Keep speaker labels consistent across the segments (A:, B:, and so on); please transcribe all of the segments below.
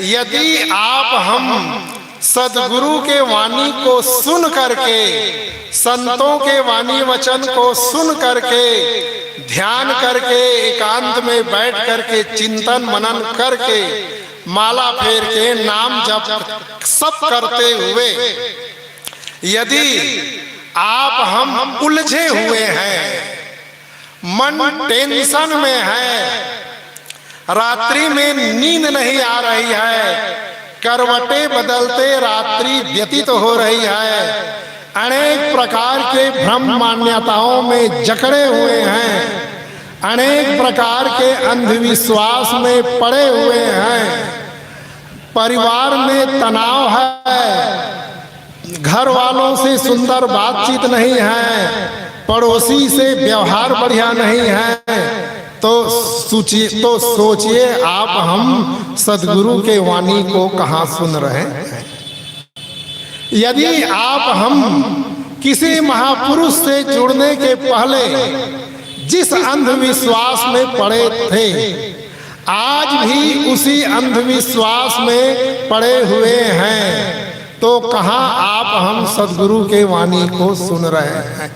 A: यदि आप हम सदगुरु के वाणी को सुन करके, संतों के वाणी वचन को सुन करके, ध्यान करके, एकांत में बैठ करके, चिंतन मनन करके, माला फेर के, नाम जप सब करते हुए यदि आप हम उलझे हुए हैं, मन टेंशन में है, रात्रि में नींद नहीं आ रही है, करवटें बदलते रात्रि व्यतीत हो रही है, अनेक प्रकार के भ्रम मान्यताओं में जकड़े हुए हैं, अनेक प्रकार के अंधविश्वास में पड़े हुए हैं, परिवार में तनाव है, घर वालों से सुंदर बातचीत नहीं है, पड़ोसी से व्यवहार बढ़िया नहीं है, तो सोचिए आप हम सदगुरु के वाणी को कहाँ सुन रहे हैं। यदि आप हम किसी महापुरुष से जुड़ने के पहले जिस अंधविश्वास में पड़े थे, आज भी उसी अंधविश्वास में पड़े हुए हैं, तो कहाँ आप हम सदगुरु के वाणी को सुन रहे हैं।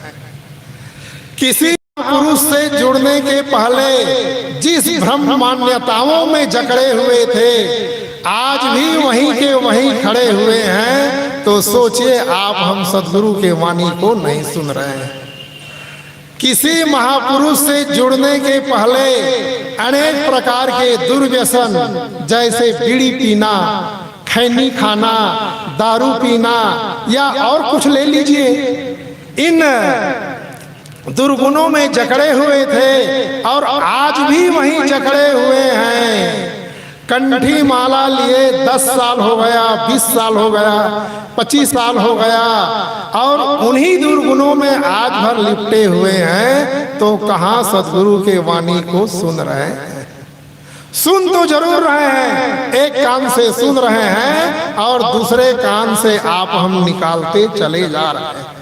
A: किसी पुरुष से जुड़ने के पहले जिस भ्रम मान्यताओं में जकड़े हुए थे, आज भी वहीं के वहीं खड़े हुए हैं, तो सोचिए आप हम सदगुरु के वाणी को नहीं सुन रहे हैं। किसी महापुरुष से जुड़ने के पहले अनेक प्रकार के दुर्व्यसन जैसे बीड़ी पीना, खैनी खाना, दारू पीना या और कुछ ले लीजिए, इन दुर्गुणों में जकड़े हुए थे और आज भी वहीं जकड़े हुए हैं। कंठी माला लिए 10 साल हो गया, 20 साल हो गया, 25 साल हो गया और उन्हीं दुर्गुणों में आज भर लिपटे हुए हैं, तो कहाँ सदगुरु के वाणी को सुन रहे हैं। सुन तो जरूर रहे हैं, एक कान से सुन रहे हैं और दूसरे कान से आप हम निकालते चले जा रहे हैं।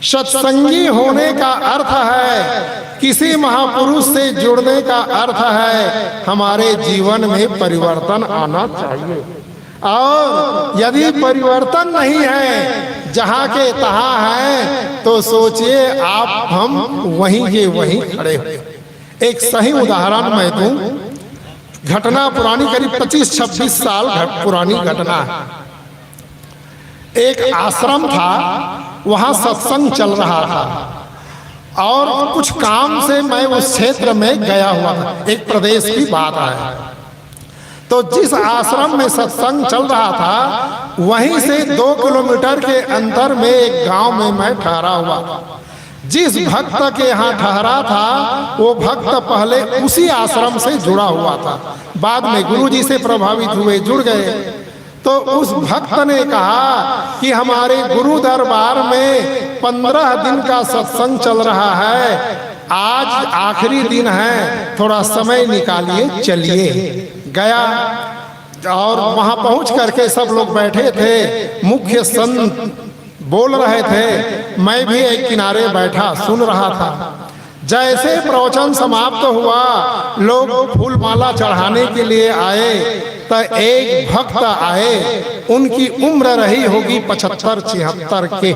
A: सत्संगी होने का अर्थ है, किसी महापुरुष से जुड़ने का अर्थ है हमारे जीवन में परिवर्तन आना चाहिए। और यदि परिवर्तन नहीं है, जहाँ के तहाँ है, तो सोचिए आप हम वहीं के वहीं खड़े हुए। एक सही उदाहरण मैं दूं, घटना पुरानी करीब 25-26 साल पुरानी घटना है। एक आश्रम था, वहां सत्संग चल रहा था और कुछ काम से मैं उस क्षेत्र में गया हुआ था। एक प्रदेश की बात है, तो जिस आश्रम में सत्संग चल रहा था, वहीं से 2 किलोमीटर के अंतर में एक गांव में मैं ठहरा हुआ था। जिस भक्त के यहाँ ठहरा था, वो भक्त पहले उसी आश्रम से जुड़ा हुआ था, बाद में गुरुजी से प्रभावित हुए, जुड़ गए। तो उस भक्त ने कहा कि हमारे गुरु दरबार में 15 दिन का सत्संग चल रहा है, आज आखिरी दिन है, थोड़ा समय निकालिए, चलिए। गया और वहां पहुंच करके सब लोग बैठे थे, मुख्य संत बोल रहे थे, मैं भी एक किनारे बैठा सुन रहा था। जैसे प्रवचन समाप्त हुआ, लोग फूल माला चढ़ाने के लिए आए, तो एक भक्त आए, उनकी उम्र रही होगी 75-76 के।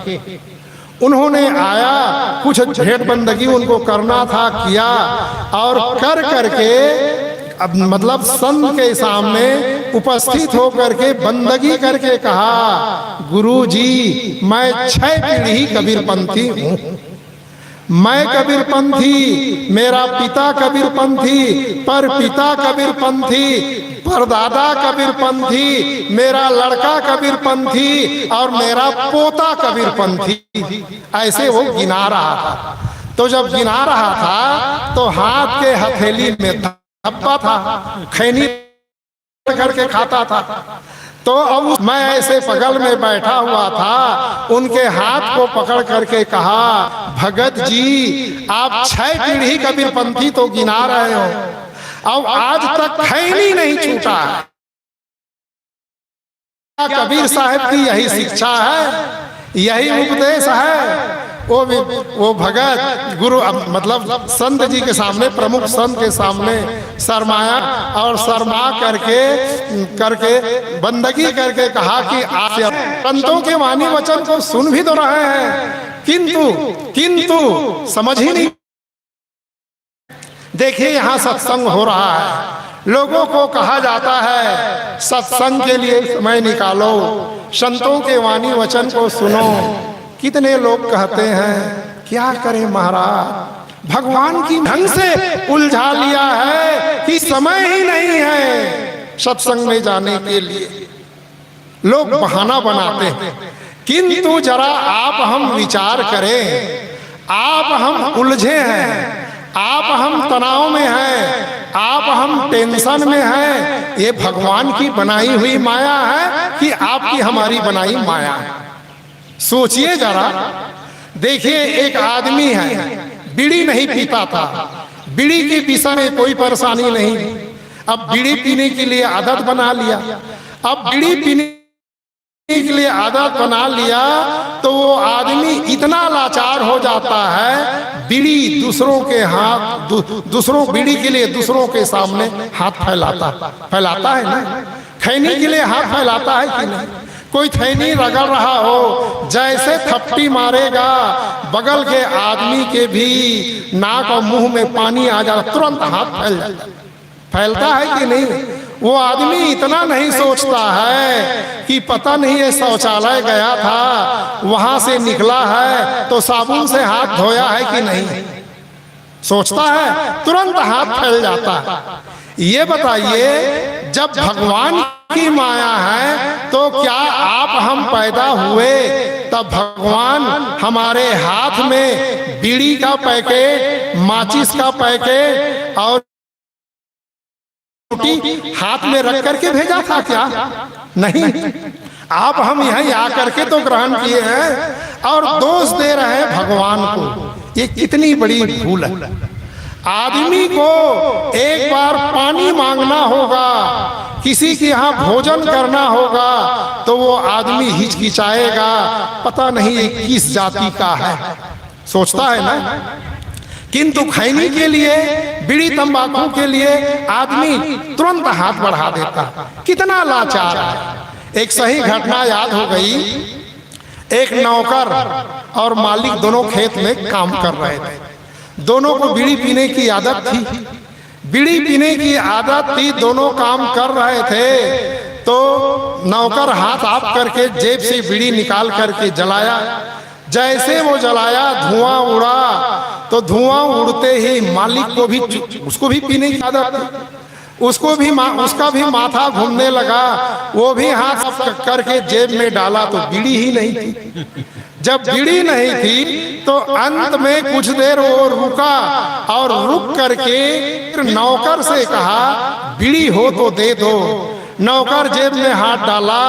A: उन्होंने आया, कुछ भेंट बंदगी उनको करना था, किया और कर करके अब मतलब संत के सामने उपस्थित होकर के बंदगी करके कहा, गुरुजी मैं 6 पीढ़ी कबीरपंथी हूँ। मैं कबीरपंथी, मेरा पिता कबीरपंथी, पर पिता कबीरपंथी, परदादा कबीरपंथी, मेरा लड़का कबीरपंथी और मेरा पोता कबीरपंथी। ऐसे वो गिना रहा था। तो जब गिना रहा था तो हाथ के हथेली में धब्बा था, खैनी करके खाता था। तो अब मैं ऐसे बगल में बैठा हुआ था, उनके हाथ को पकड़ करके कहा, भगत जी आप 6 पीढ़ी कबीरपंथी तो गिना रहे हो, अब आज तक खैनी नहीं छूटा है। कबीर साहब की यही शिक्षा है, यही उपदेश है। वो भगत गुरु मतलब संत जी के सामने, प्रमुख संत के सामने शर्माया और शर्मा करके बंदगी करके कहा कि आप संतों के वाणी वचन को सुन भी तो रहे हैं, किंतु समझ ही नहीं। देखिए यहाँ सत्संग हो रहा है, लोगों को कहा जाता है सत्संग के लिए समय निकालो, संतों के वाणी वचन को सुनो। कितने लोग कहते हैं क्या करें महाराज, भगवान की ढंग से उलझा लिया है कि समय ही नहीं है सत्संग में जाने के लिए। लोग बहाना बनाते हैं, किंतु जरा आप हम विचार करें, आप हम उलझे हैं, आप हम तनाव में हैं, आप हम टेंशन में हैं, ये भगवान की बनाई हुई माया है कि आपकी हमारी बनाई माया है? सोचिए जरा। देखिए एक आदमी है, बीड़ी नहीं पीता था, बीड़ी के विषय में कोई परेशानी नहीं, अब बीड़ी पीने के लिए आदत बना लिया। अब बीड़ी पीने के लिए आदत बना लिया तो वो आदमी इतना लाचार हो जाता है, बीड़ी दूसरों के हाथ दूसरों बीड़ी के लिए दूसरों के सामने हाथ फैलाता है ना, खैनी के लिए हाथ फैलाता है कि नहीं? कोई थैली रगड़ रहा हो, जैसे थप्पी मारेगा बगल के आदमी के भी नाक और मुंह में पानी आ जाता, तुरंत हाथ फैलता है कि नहीं? वो आदमी इतना नहीं सोचता है कि पता नहीं ये शौचालय गया था, वहां से निकला है तो साबुन से हाथ धोया है कि नहीं, सोचता है, तुरंत हाथ फैल जाता है। ये बताइए जब भगवान की माया है तो क्या आप हम पैदा हुए तब भगवान हमारे हाथ में बीड़ी का पैकेट, माचिस का पैकेट और रोटी हाथ में रख करके भेजा था क्या? नहीं, आप हम यहीं आकर के तो ग्रहण किए हैं और दोष दे रहे हैं भगवान को। ये कितनी बड़ी भूल है। आदमी को एक बार पानी मांगना होगा, किसी के यहाँ भोजन करना होगा तो वो आदमी हिचकिचाएगा, पता नहीं ये किस जाति का है, सोचता है ना। किंतु खैनी के लिए, बीड़ी तंबाकू के लिए आदमी तुरंत हाथ बढ़ा देता, कितना लाचार है। एक सही घटना याद हो गई। एक नौकर और मालिक दोनों खेत में काम कर रहे थे, दोनों को बीड़ी पीने की आदत थी, बीड़ी पीने की आदत थी, दोनों काम कर रहे थे। तो नौकर हाथ आप करके जेब से बीड़ी निकाल करके जलाया, जैसे वो जलाया धुआं उड़ा, तो धुआं उड़ते ही मालिक को भी, उसको भी पीने की आदत, उसका भी माथा घूमने लगा, वो भी हाथ करके जेब में डाला तो बीड़ी ही नहीं थी। जब बीड़ी नहीं थी तो अंत में कुछ देर वो रुका और रुक करके नौकर से कहा बीड़ी हो तो दे दो। नौकर जेब में हाथ डाला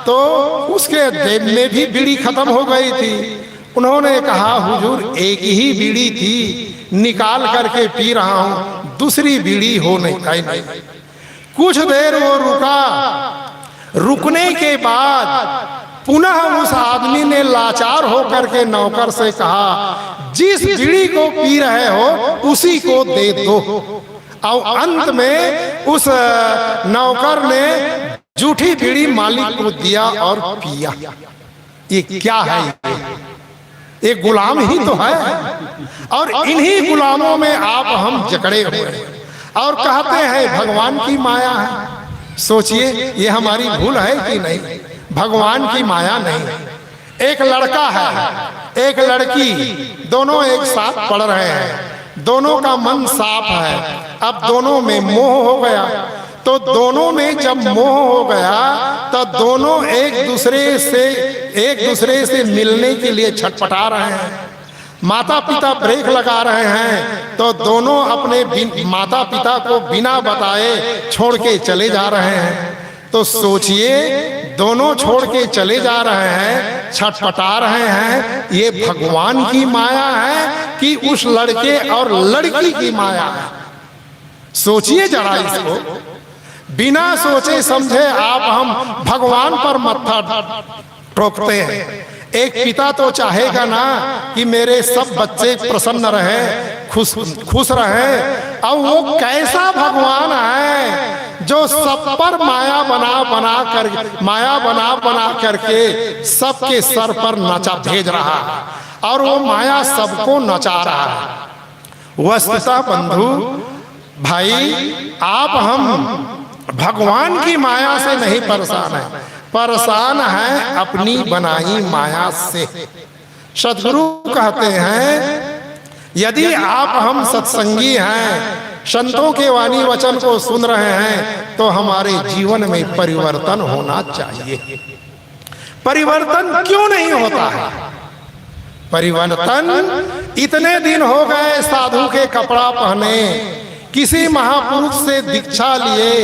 A: तो उसके जेब में भी बीड़ी खत्म हो गई थी। उन्होंने कहा हुजूर एक ही बीड़ी थी, निकाल करके पी रहा हूं, दूसरी बीड़ी हो नहीं। कुछ देर वो रुका, रुकने के बाद पुनः उस आदमी ने लाचार होकर के नौकर से कहा जिस बीड़ी को पी रहे हो उसी को दे दो। और अंत में उस नौकर ने जूठी बीड़ी मालिक को दिया और पिया। ये क्या है? ये गुलाम ही तो है। और इन्हीं गुलामों में आप हम जकड़े हुए हैं और कहते हैं भगवान की माया है। सोचिए ये हमारी भूल है कि नहीं? भगवान की माया नहीं। एक लड़का है, एक लड़की, दोनों एक साथ पढ़ रहे हैं, दोनों का मन साफ है। अब दोनों में मोह हो गया, तो दोनों में जब मोह हो गया तो दोनों एक दूसरे से मिलने के लिए छटपटा रहे हैं। माता पिता ब्रेक लगा रहे हैं तो दोनों अपने माता पिता को बिना बताए छोड़ के चले जा रहे हैं। तो सोचिए दोनों छोड़ के चले जा रहे हैं, छटपटा रहे हैं, ये भगवान की माया है कि उस लड़के और लड़की की माया है? सोचिए जरा इसको। बिना सोचे समझे आप हम भगवान पर मत्था ठोकते हैं। एक पिता तो चाहेगा ना कि मेरे सब बच्चे प्रसन्न रहे, खुश रहे। अब वो कैसा भगवान है जो सब पर माया बना करके सबके सर पर नचा भेज रहा है, और वो माया सबको नचा रहा है। वस्तुतः बंधु भाई, आप हम भगवान की माया से नहीं परेशान है, परेशान है अपनी बनाई माया से। सद्गुरु कहते हैं, यदि आप हम सत्संगी हैं, संतों के वाणी वचन को सुन रहे हैं, तो हमारे जीवन में परिवर्तन होना चाहिए। परिवर्तन क्यों नहीं होता है? परिवर्तन इतने दिन हो गए साधु के कपड़ा पहने, किसी महापुरुष से दीक्षा लिए,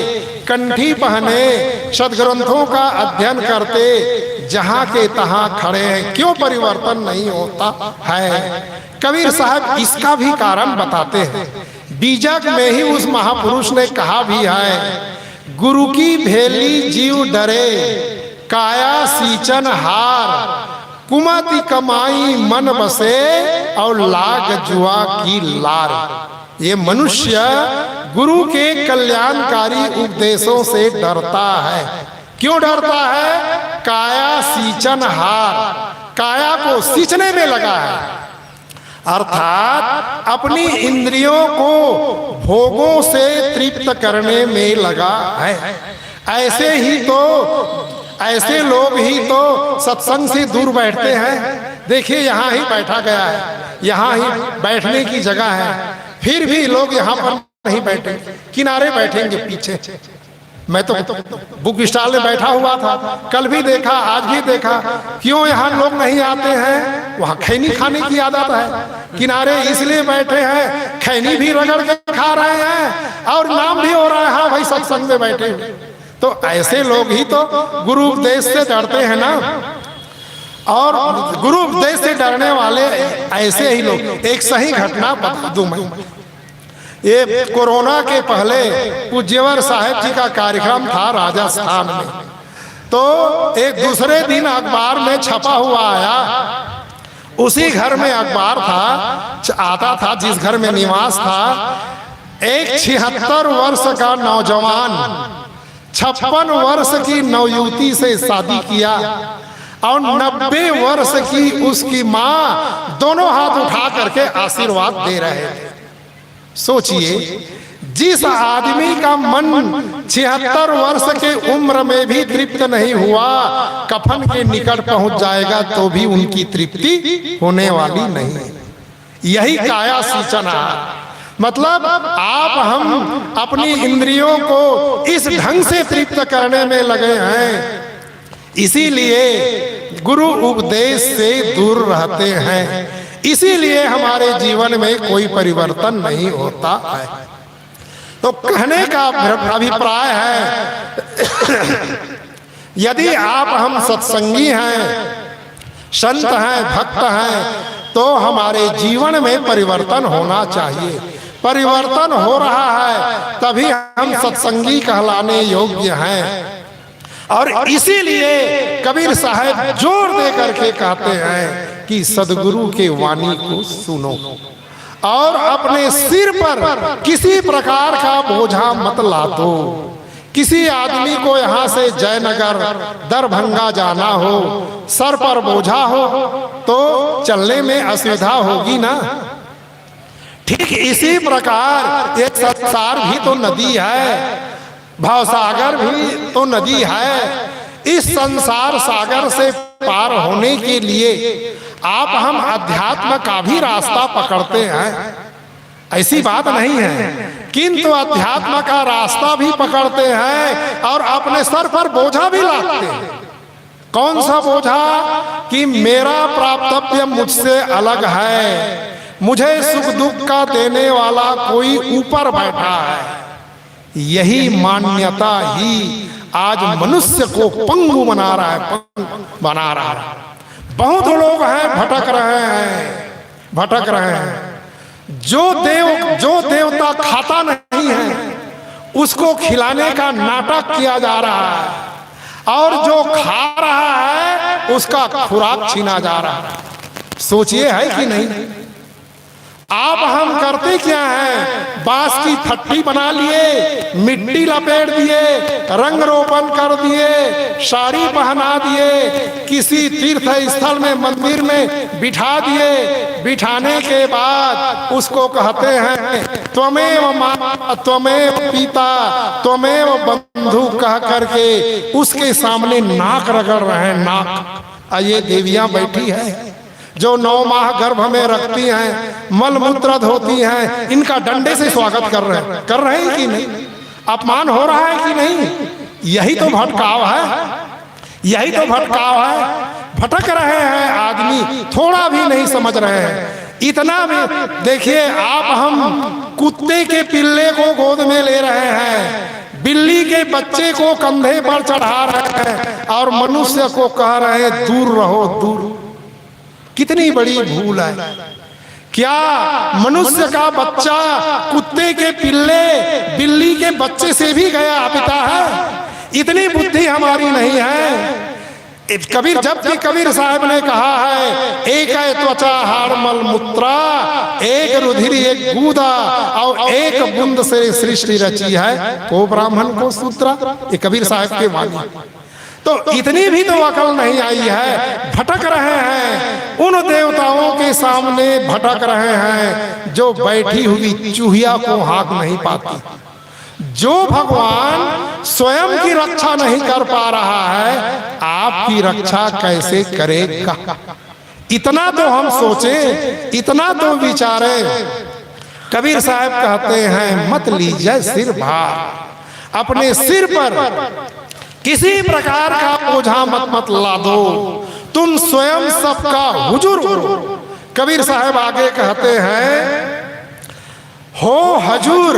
A: कंठी पहने, सदग्रंथों का अध्ययन करते, जहां के तहां खड़े हैं, क्यों परिवर्तन नहीं होता है? कबीर साहब इसका भी कारण बताते हैं। बीजक में ही उस महापुरुष ने कहा भी है, गुरु की भेली जीव डरे, काया सींचन हार, कुमति कमाई मन बसे, और लाग जुआ की लार। ये मनुष्य गुरु के कल्याणकारी उपदेशों से डरता है। क्यों डरता है? काया सींचन हार, काया को सींचने में लगा है, अर्थात अपनी इंद्रियों को भोगों से तृप्त करने में लगा है। ऐसे लोग ही तो सत्संग से दूर बैठते हैं। देखिए, यहाँ ही बैठा गया है, यहाँ ही बैठने की जगह है, फिर भी लोग यहाँ पर नहीं बैठे, किनारे बैठेंगे पीछे। मैं तो बुक स्टॉल में बैठा हुआ था, कल भी देखा, आज भी देखा। क्यों यहाँ लोग नहीं आते हैं? वहाँ खैनी खाने की आदत है। किनारे इसलिए बैठे हैं, खैनी भी रगड़ के खा रहे हैं और नाम भी हो रहा है, हाँ भाई सत्संग में बैठे। तो ऐसे लोग ही तो गुरु उपदेश से डरते हैं ना, और गुरु उपदेश से डरने वाले ऐसे ही लोग। एक सही घटना बता दूं मैं। ये कोरोना के पहले पूज्यवर साहब जी का कार्यक्रम था राजस्थान में, तो एक दूसरे दिन अखबार में छपा हुआ आया। उसी घर में अखबार आता था जिस घर में निवास था। एक 76 वर्ष का नौजवान 56 वर्ष की नवयुवती से शादी किया, और 90 वर्ष की उसकी माँ दोनों हाथ उठा करके आशीर्वाद दे रहे थे। सोचिए, जिस आदमी का मन 76 वर्ष के उम्र में भी तृप्त नहीं हुआ, कफन के निकट पहुंच जाएगा तो भी उनकी तृप्ति होने वाली नहीं। यही काया सींचन है। मतलब आप हम अपनी इंद्रियों को इस ढंग से तृप्त करने में लगे हैं, इसीलिए गुरु उपदेश से दूर रहते हैं, इसीलिए हमारे जीवन में कोई परिवर्तन नहीं होता है। तो कहने का अभिप्राय है, यदि आप हम सत्संगी हैं, संत हैं, भक्त हैं, तो हमारे जीवन में परिवर्तन होना चाहिए। परिवर्तन हो रहा है तभी हम सत्संगी कहलाने योग्य हैं। और इसीलिए कबीर साहब जोर दे करके कहते हैं कि सदगुरु के वाणी को सुनो, और अपने सिर पर किसी प्रकार का बोझा मत लादो। किसी आदमी को यहाँ से जयनगर दरभंगा जाना हो, सर पर बोझा हो तो चलने में असुविधा होगी ना। ठीक इसी प्रकार एक संसार भी तो नदी है, भवसागर भी तो नदी है। इस संसार सागर से पार होने के लिए आप हम अध्यात्म का भी रास्ता पकड़ते हैं, ऐसी बात नहीं है, किंतु अध्यात्म का रास्ता भी पकड़ते हैं और अपने सर पर बोझा भी लाते हैं। कौन सा बोझा? कि मेरा प्राप्तव्य मुझसे अलग है, मुझे सुख दुख का देने वाला कोई ऊपर बैठा है। यही मान्यता ही आज मनुष्य को पंगु बना रहा है, बना रहा है। बहुत लोग हैं भटक रहे हैं। जो देवता खाता नहीं है उसको खिलाने का नाटक किया जा रहा है, और जो खा रहा है उसका खुराक छीना जा रहा है। सोचिए है कि नहीं? आप हम करते क्या हैं? बांस की फट्टी बना लिए, मिट्टी लपेट दिए, रंग रोपण कर दिए, साड़ी पहना दिए, किसी तीर्थ स्थल में मंदिर में बिठा दिए। बिठाने के बाद उसको कहते हैं त्वमेव माता त्वमेव पिता त्वमेव बंधु कह करके उसके सामने नाक रगड़ रहे हैं। नाक ये देवियां बैठी है जो 9 माह गर्भ में रखती हैं, मल मूत्र धोती हैं, इनका डंडे से स्वागत कर रहे हैं कि नहीं? अपमान हो रहा है कि नहीं? यही तो भटकाव है, यही तो भटकाव है। भटक रहे हैं आदमी, थोड़ा भी नहीं समझ रहे हैं। इतना भी देखिए, आप हम कुत्ते के पिल्ले को गोद में ले रहे हैं, बिल्ली के बच्चे को कंधे पर चढ़ा रहे हैं और मनुष्य को कह रहे हैं दूर रहो, दूर। कितनी बड़ी भूल है। क्या मनुष्य का बच्चा कुत्ते के पिल्ले बिल्ली के बच्चे से भी गया पिता है? इतनी बुद्धि हमारी नहीं है। कबीर, जब भी कबीर साहब ने कहा है एक है त्वचा हाड़ मल मूत्रा, एक रुधिर एक गूदा और एक बूंद से सृष्टि रची है, को ब्राह्मण को शूद्रा, ये कबीर साहब के वाणी। तो इतनी भी तो अकल नहीं आई है। भटक रहे हैं, उन देवताओं के सामने भटक रहे हैं जो बैठी हुई चूहिया को हाँक नहीं पाती। जो भगवान स्वयं की रक्षा नहीं कर पा रहा है, आपकी रक्षा कैसे करेगा? इतना तो हम सोचे, इतना तो विचारे। कबीर साहब कहते हैं मत लीजिए सिर भार, अपने सिर पर किसी प्रकार का बोझा मत ला दो, तुम स्वयं सबका हुजूर हो। कबीर साहब आगे कहते हैं हो हजूर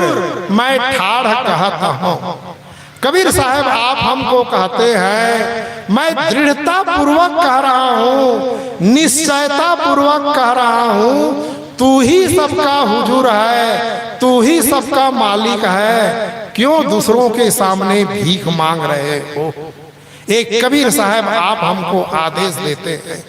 A: मैं ठाढ़ कहता हूं। कबीर साहब आप हमको कहते हैं मैं दृढ़ता पूर्वक कह रहा हूं, निश्चयता पूर्वक कह रहा हूं, तू ही सबका हुजूर है, तू ही सबका मालिक है, क्यों दूसरों के सामने भीख मांग रहे हो? एक कबीर साहब आप हमको आदेश देते हैं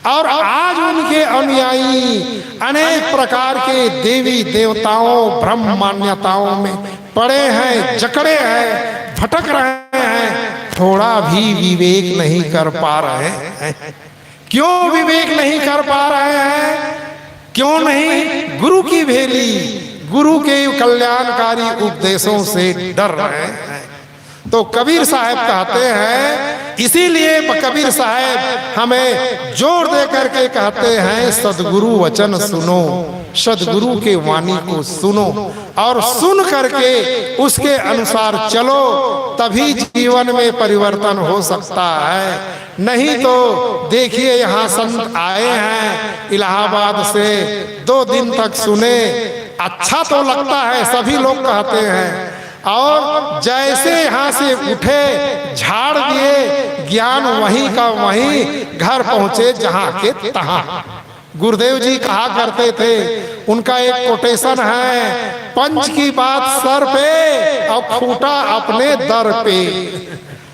A: और आज उनके अनुयायी अनेक प्रकार के देवी देवताओं ब्रह्म मान्यताओं में पड़े हैं, जकड़े हैं, भटक रहे हैं, थोड़ा भी विवेक नहीं कर पा रहे हैं। क्यों विवेक नहीं कर पा रहे हैं? क्यों नहीं? गुरु की भेली, गुरु के कल्याणकारी उपदेशों से डर रहे हैं। तो कबीर साहब कहते हैं, इसीलिए कबीर साहब हमें जोर दे करके कहते हैं सदगुरु वचन सुनो, सदगुरु के वाणी को सुनो और सुन करके उसके अनुसार चलो, तभी जीवन में परिवर्तन हो सकता है। नहीं तो देखिए यहाँ संत आए हैं इलाहाबाद से, 2 दिन तक सुने, अच्छा तो लगता है, सभी लोग कहते हैं, और जैसे यहाँ से उठे झाड़ दिए, ज्ञान वहीं का वहीं, घर पहुंचे जहाँ के तहाँ। गुरुदेव जी कहा करते थे, उनका एक कोटेशन है, पंच की बात सर पे और खूंटा अपने दर पे।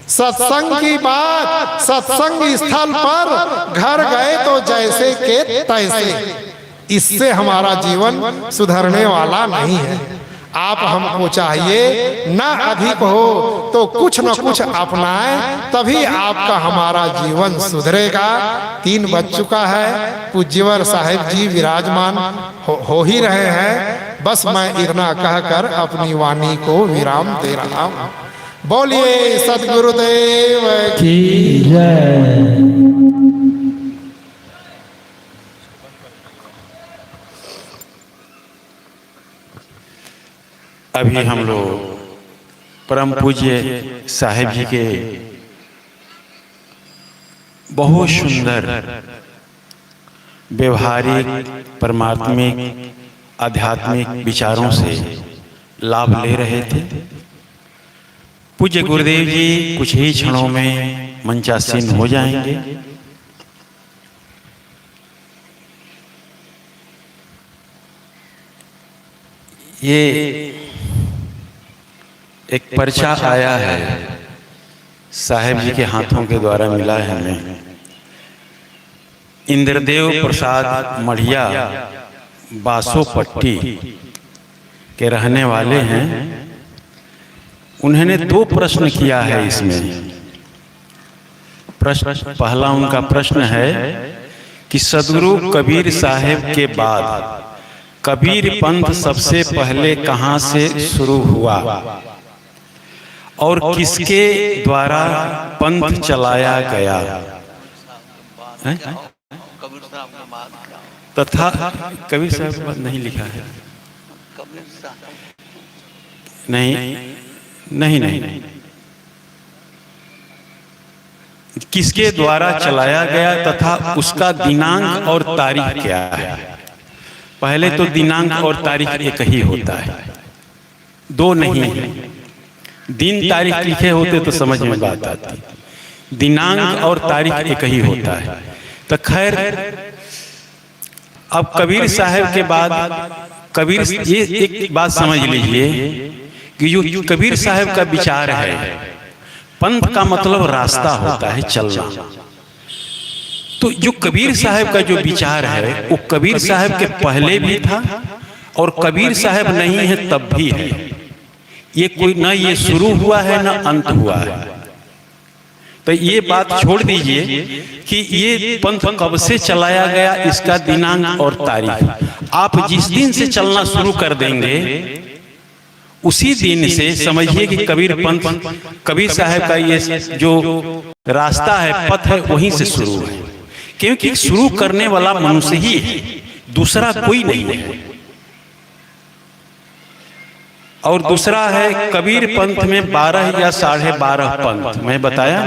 A: सत्संग की बात सत्संग स्थल पर, घर गए तो जैसे के तैसे। इससे हमारा जीवन सुधरने वाला नहीं है। आप हमको चाहिए ना अधिक हो तो कुछ न कुछ अपनाएं, तभी आपका हमारा जीवन सुधरेगा। 3 बज चुका है, पूज्यवर साहिब जी विराजमान हो ही रहे हैं। बस मैं इतना कहकर अपनी वाणी को विराम दे रहा हूँ। बोलिए सद्गुरुदेव की जय।
B: अभी हम लोग परम पूज्य साहिब जी के बहुत सुंदर व्यवहारिक परमात्मिक आध्यात्मिक विचारों से लाभ ले रहे थे। पूज्य गुरुदेव जी कुछ ही क्षणों में मंचासीन हो जाएंगे। ये एक पर्चा आया है, साहिब जी के हाथों के द्वारा मिला है हमें। इंद्रदेव प्रसाद मढ़िया बासोपट्टी के रहने वाले हैं। उन्होंने 2 प्रश्न किया है इसमें। प्रश्न पहला उनका प्रश्न है कि सदगुरु कबीर साहब के बाद कबीर पंथ सबसे पहले कहाँ से शुरू हुआ और किसके द्वारा पंथ चलाया गया तथा कबीर साहब नहीं लिखा है। नहीं किसके द्वारा चलाया गया तथा उसका दिनांक और तारीख क्या है। पहले तो दिनांक और तारीख एक ही होता है, 2 नहीं है। दिन तारीख लिखे होते तो समझ में बात आती, दिनांक और तारीख एक ही होता है। तो खैर अब कबीर साहब के बाद कबीर, ये एक बात समझ लीजिए कि जो कबीर साहब का विचार है, पंथ का मतलब रास्ता होता है, चलना। तो जो कबीर साहब का जो विचार है वो कबीर साहब के पहले भी था और कबीर साहब नहीं है तब भी है। ये कोई ना ये शुरू हुआ है ना अंत हुआ है। तो ये बात छोड़ दीजिए कि ये पंथ कब से चलाया गया, इसका दिनांक और तारीख। आप जिस दिन से चलना शुरू कर देंगे उसी दिन से समझिए कि कबीर पंथ, कबीर साहब का ये जो रास्ता है, पथ है, वहीं से शुरू है। क्योंकि शुरू करने वाला मनुष्य ही है, दूसरा कोई नहीं है। और दूसरा है कबीर पंथ में 12 या 12.5 पंथ, मैं बताया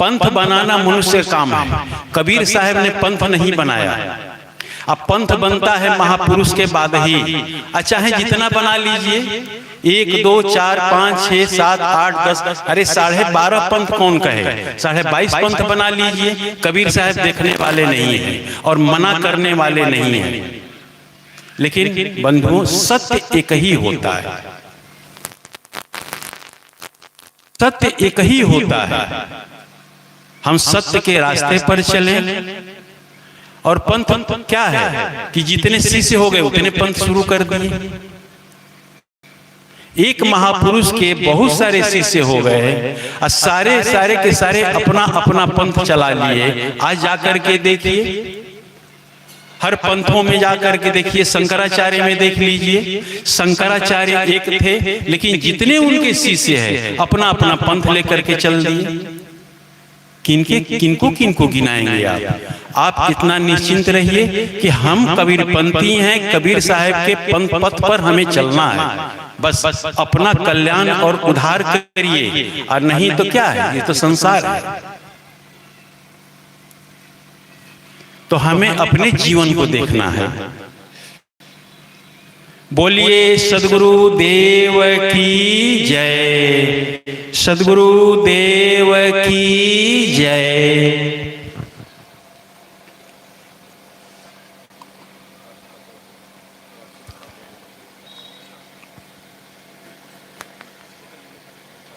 B: पंथ बनाना मनुष्य का काम है। कबीर साहब ने पंथ नहीं बनाया। अब पंथ बनता है महापुरुष के बाद ही। अच्छा है जितना बना लीजिए, 1 2 4 5 6 7 8 10, अरे 12.5 पंथ कौन कहे, 22.5 पंथ बना लीजिए। कबीर साहब देखने वाले नहीं हैं और मना करने वाले नहीं हैं। लेकिन बंधुओं, सत्य एक ही होता है, सत्य एक ही होता है। हम सत्य के रास्ते पर चलें। और पंथ क्या है कि जितने शिष्य हो गए उतने पंथ शुरू कर दिए। एक महापुरुष के बहुत सारे शिष्य हो गए और सारे के सारे अपना अपना पंथ चला लिए। आज जाकर के देखिए, हर पंथों में जाकर के देखिए, शंकराचार्य में देख लीजिए, शंकराचार्य एक थे लेकिन जितने उनके शिष्य हैं अपना अपना पंथ लेकर के चल दिए। किनको गिनाएंगे आप इतना निश्चिंत रहिए कि हम कबीर पंथी हैं। कबीर साहब के पंथ पथ पर हमें चलना है। बस अपना कल्याण और उद्धार करिए, और नहीं तो क्या है, ये तो संसार है। तो हमें अपने जीवन को देखना है। बोलिए सद्गुरु देव की जय, सद्गुरु देव की जय।